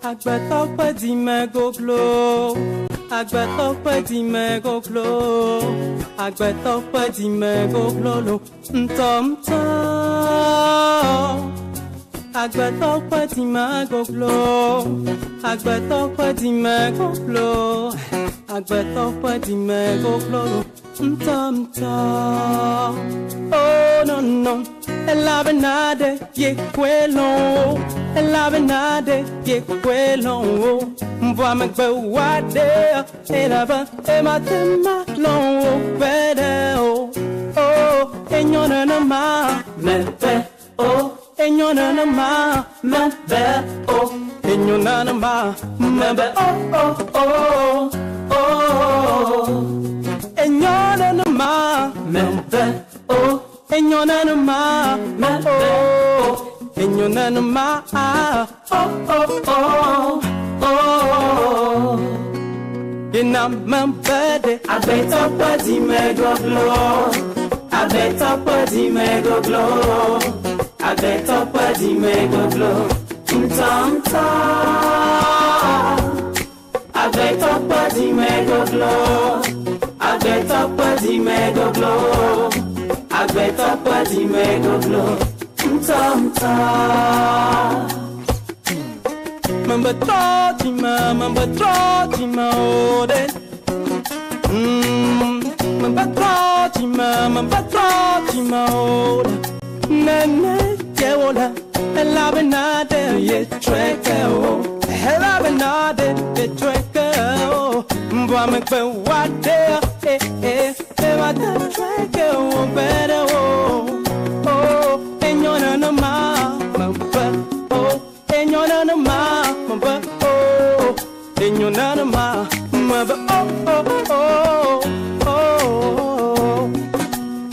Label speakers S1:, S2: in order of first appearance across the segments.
S1: Agbetok pedi me go glow. Agbetok pedi me go glow. Agbetok pedi me go glow. Tom tom. Agbetok pedi me go glow. Agbetok pedi me go glow. Agbetok pedi me go glow. Tom tom. Oh no no. Ella benade ye kwelo. Ella benade ye kwelo. Mwa me gbe wade. Ella ba e ma te ma long bede oh oh. Enyona na ma me be oh. Enyona na ma me be oh. Enyona na ma me be oh oh oh oh. Enyona na ma me be oh. Enyona na ma me oh. Enyona na ma oh oh oh oh. Ina ma bede. I better body me go glow. I better body me go glow. I better body me go glow. Tom tom. I better body me go glow. I better body me go glow. I better body me go glow. Tom tom. Mamba trotima ode. Mamba trotima ode. Nene yewola. Ella benade ye treke o. Ella benade ye treke o. Mba me kwe wade Eva de treke o bede o. Oh, enyona na ma mba oh. Enyona na ma mba oh. Enyona na ma mba oh oh oh oh.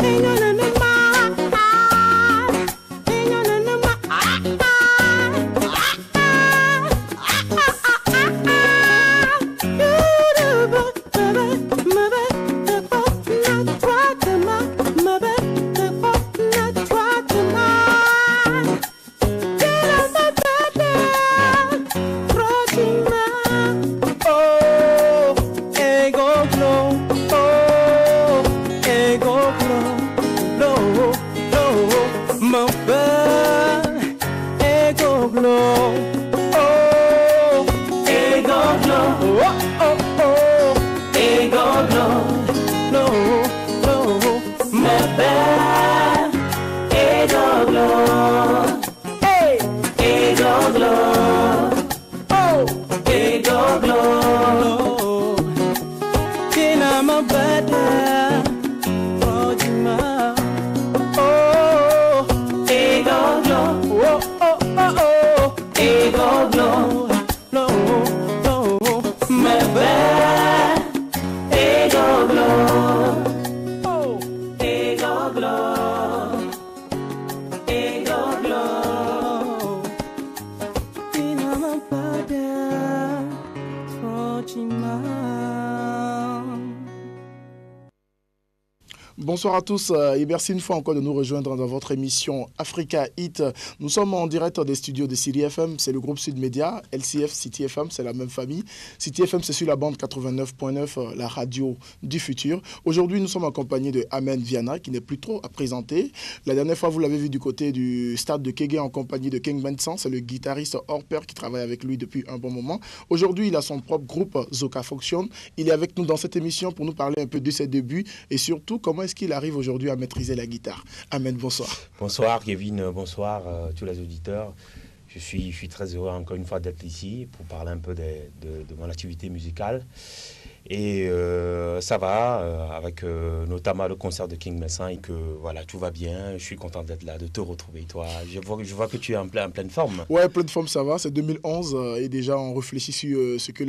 S1: Enyona na ma. Enyona na ma.
S2: Bonsoir à tous et merci une fois encore de nous rejoindre dans votre émission Africa Hit. Nous sommes en direct des studios de City FM, c'est le groupe Sud Média, LCF, City FM, c'est la même famille. City FM, c'est sur la bande 89.9, la radio du futur. Aujourd'hui, nous sommes accompagnés de Amen Viana, qui n'est plus trop à présenter. La dernière fois, vous l'avez vu du côté du stade de Kégué en compagnie de King Benson, c'est le guitariste hors pair qui travaille avec lui depuis un bon moment. Aujourd'hui, il a son propre groupe, Zoka Function. Il est avec nous dans cette émission pour nous parler un peu de ses débuts et surtout comment est-ce qu'il arrive aujourd'hui à maîtriser la guitare. Amen, bonsoir.
S3: Bonsoir Kevin, bonsoir tous les auditeurs. Je suis très heureux encore une fois d'être ici pour parler un peu de mon activité musicale. Et ça va, avec notamment le concert de King Messin, et que voilà, tout va bien. Je suis content d'être là, de te retrouver, toi. Je vois que tu es en pleine forme.
S2: Ouais, pleine forme, ça va. C'est 2011 et déjà on réfléchit sur ce que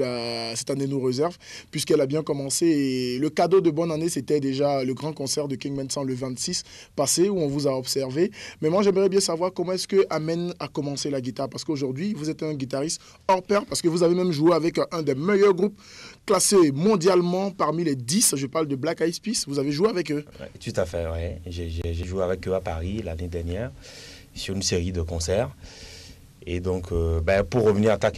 S2: cette année nous réserve, puisqu'elle a bien commencé. Et le cadeau de bonne année, c'était déjà le grand concert de King Messin le 26 passé, où on vous a observé. Mais moi, j'aimerais bien savoir comment est-ce que Amen a commencé la guitare, parce qu'aujourd'hui, vous êtes un guitariste hors pair, parce que vous avez même joué avec un des meilleurs groupes classés mondialement parmi les 10, je parle de Black Eyed Peas, vous avez joué avec eux.
S3: Ouais, tout à fait, ouais. J'ai joué avec eux à Paris l'année dernière, sur une série de concerts. Et donc, pour revenir à ta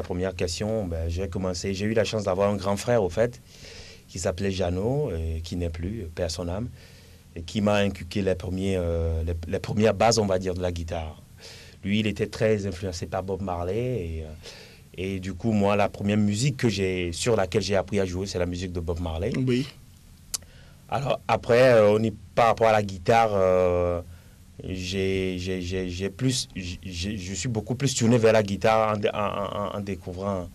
S3: première question, j'ai eu la chance d'avoir un grand frère, au fait, qui s'appelait Jeannot, qui n'est plus, paix à son âme, et qui m'a inculqué les premières bases, on va dire, de la guitare. Lui, il était très influencé par Bob Marley, et du coup, moi, la première musique sur laquelle j'ai appris à jouer, c'est la musique de Bob Marley.
S2: Oui.
S3: Alors après, par rapport à la guitare, je suis beaucoup plus tourné vers la guitare en découvrant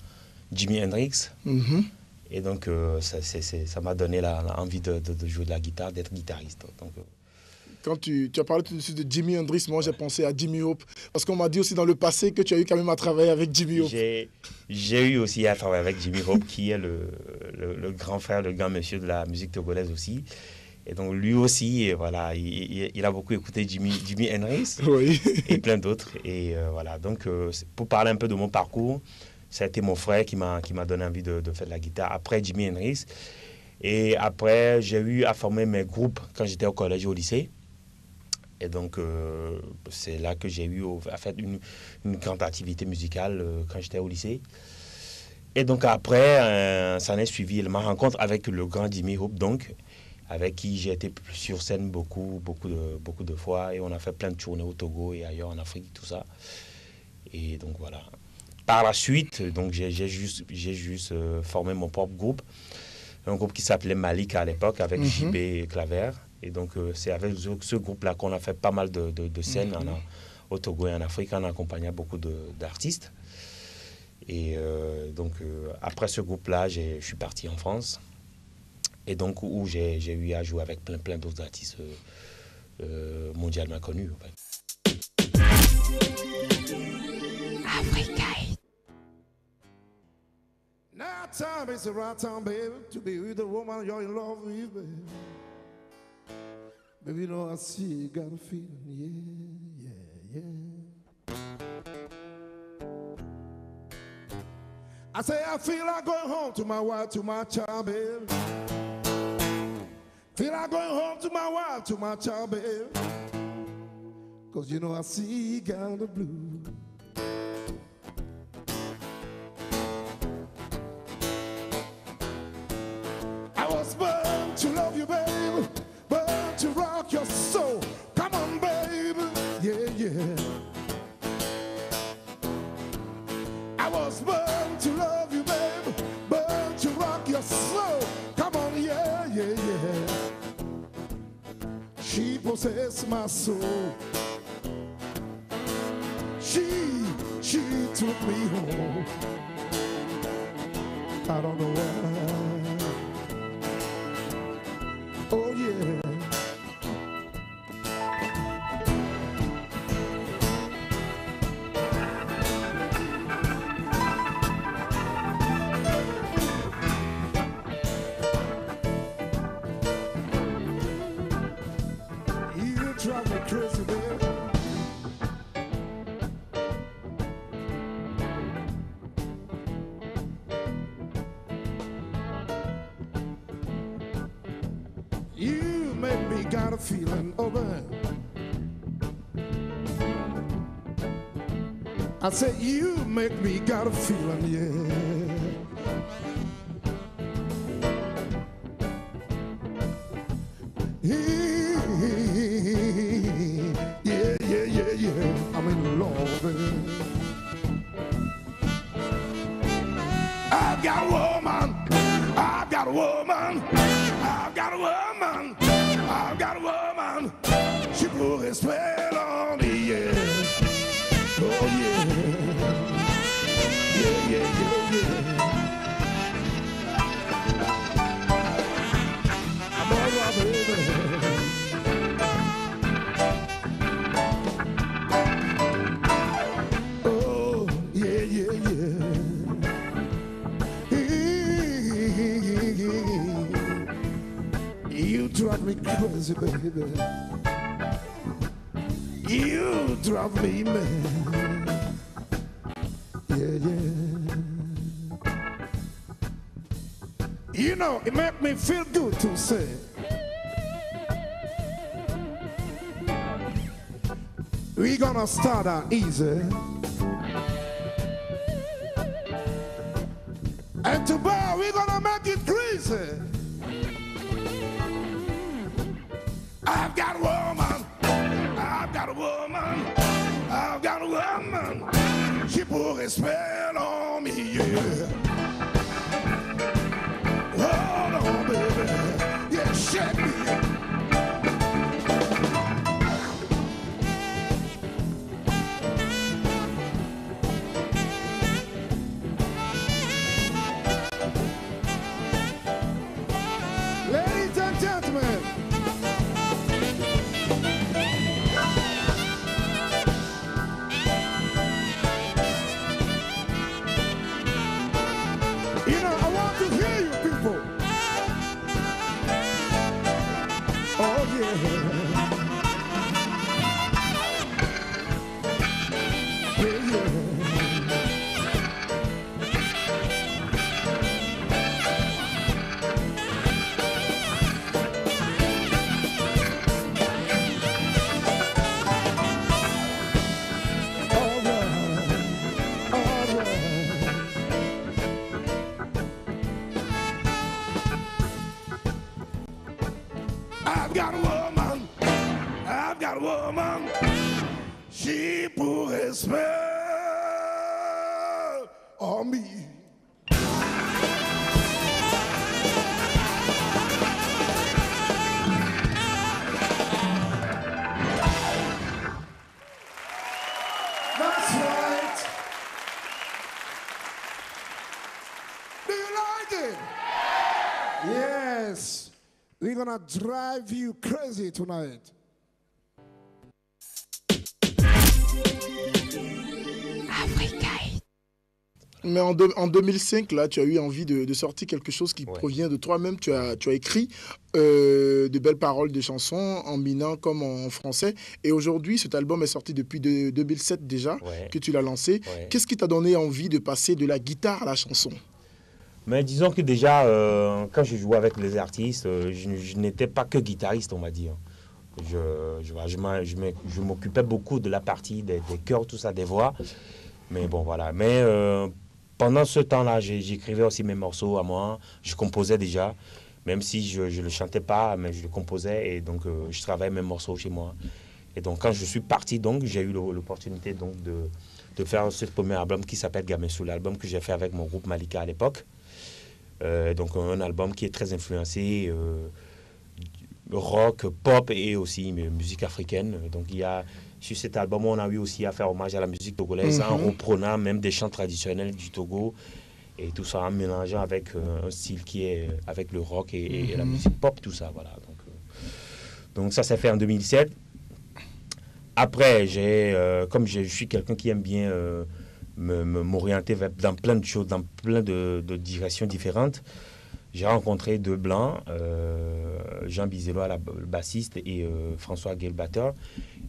S3: Jimi Hendrix.
S2: Mm-hmm.
S3: Et donc, ça m'a donné envie de jouer de la guitare, d'être guitariste. Donc,
S2: quand tu as parlé tout de suite de Jimi Hendrix, moi j'ai pensé à Jimmy Hope. Parce qu'on m'a dit aussi dans le passé que tu as eu quand même à travailler avec Jimmy Hope.
S3: J'ai eu aussi à travailler avec Jimmy Hope, qui est le grand frère, le grand monsieur de la musique togolaise aussi. Et donc lui aussi, voilà, il a beaucoup écouté Jimi Hendrix, oui, et plein d'autres. Et voilà, donc pour parler un peu de mon parcours, ça a été mon frère qui m'a donné envie de faire de la guitare après Jimi Hendrix. Et après, j'ai eu à former mes groupes quand j'étais au collège et au lycée. Et donc, c'est là que j'ai eu à faire une grande activité musicale quand j'étais au lycée. Et donc après, ça en est suivi ma rencontre avec le grand Jimmy Hope, donc, avec qui j'ai été sur scène beaucoup de fois. Et on a fait plein de tournées au Togo et ailleurs en Afrique, tout ça. Et donc voilà. Par la suite, donc, j'ai juste formé mon propre groupe. Un groupe qui s'appelait Malik à l'époque, avec JB Claver. Et donc, c'est avec ce groupe-là qu'on a fait pas mal de scènes au Togo et en Afrique, en accompagnant beaucoup d'artistes. Et donc, après ce groupe-là, je suis parti en France. Et donc, où j'ai eu à jouer avec plein d'autres artistes mondialement connus. En fait.
S4: Africa.
S5: Now time is the right time, baby, to be with the woman you're in love with, baby. Baby, you know I see you got a feeling, yeah. I say I feel like going home to my wife, to my child, baby. Feel like going home to my wife, to my child, baby. 'Cause you know I see you got the blues. Born to love you, baby, born to rock your soul. Come on, baby, yeah. I was born to love you, baby, born to rock your soul. Come on, yeah. She possessed my soul. She took me home. I don't know why. Oh yeah. You drive me crazy, baby. You make me got a feeling over. I said you make me got a feeling, yeah. Yeah. I'm in love, baby. I've got a woman. I've got a woman. I've got a woman. I've got a woman. She put a spell on me, yeah. Oh yeah. Yeah. drive me crazy, baby. You drive me mad. Yeah, yeah. You know, it make me feel good to say. We gonna start out easy. And tomorrow we're gonna make it crazy. I've got a woman, I've got a woman, I've got a woman. She put a spell on me, yeah. Hold on, baby, yeah, shake me. Ladies and gentlemen, you know, I want to hear you people. Oh yeah. Yeah, yeah. All right, all right. I've got a woman, I've got a woman. She put a spell on me. That's right. Do you like it? Yes. We're gonna drive you crazy tonight.
S2: Mais en 2005, là, tu as eu envie de sortir quelque chose qui provient de toi-même. Tu as écrit de belles paroles de chansons en minant comme en français. Et aujourd'hui, cet album est sorti depuis 2007 déjà, que tu l'as lancé. Ouais. Qu'est-ce qui t'a donné envie de passer de la guitare à la chanson?
S3: Mais disons que déjà, quand je jouais avec les artistes, je n'étais pas que guitariste, on va dire. Je m'occupais beaucoup de la partie des chœurs, tout ça, des voix. Mais bon, voilà. Mais pendant ce temps-là, j'écrivais aussi mes morceaux à moi. Je composais déjà, même si je ne le chantais pas, mais je le composais. Et donc, je travaillais mes morceaux chez moi. Et donc, quand je suis parti, donc, j'ai eu l'opportunité donc, de faire ce premier album qui s'appelle Gamessou, l'album que j'ai fait avec mon groupe Malika à l'époque. Donc, un album qui est très influencé rock, pop et aussi musique africaine. Donc, il y a... Sur cet album, on a eu aussi à faire hommage à la musique togolaise, en reprenant même des chants traditionnels du Togo et tout ça en mélangeant avec un style qui est avec le rock et la musique pop, tout ça. Voilà. Donc ça s'est fait en 2007. Après, comme je suis quelqu'un qui aime bien m'orienter dans plein de choses, dans plein de directions différentes, j'ai rencontré deux Blancs, Jean Bizelo, le bassiste, et François Guel, batteur.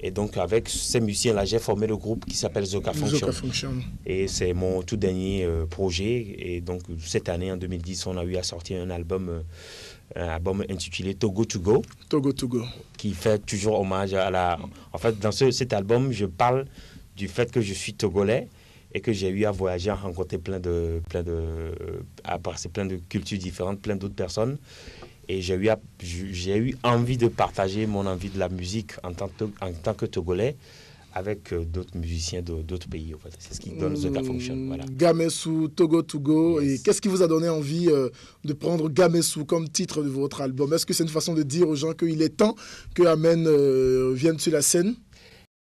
S3: Et donc, avec ces musiciens-là, j'ai formé le groupe qui s'appelle Zoka Function. Et c'est mon tout dernier projet. Et donc, cette année, en 2010, on a eu à sortir un album intitulé Togo to Go.
S2: Togo to Go. Qui
S3: fait toujours hommage à la... En fait, dans cet album, je parle du fait que je suis togolais et que j'ai eu à voyager, à rencontrer à passer plein de cultures différentes, plein d'autres personnes. Et j'ai eu envie de partager mon envie de la musique en tant que Togolais avec d'autres musiciens d'autres pays. En fait. C'est ce qui donne Zoka Function. Voilà.
S2: Gamessou, Togo to Go. Yes. Et qu'est-ce qui vous a donné envie de prendre Gamessou comme titre de votre album? Est-ce que c'est une façon de dire aux gens qu'il est temps que Amen vienne sur la scène?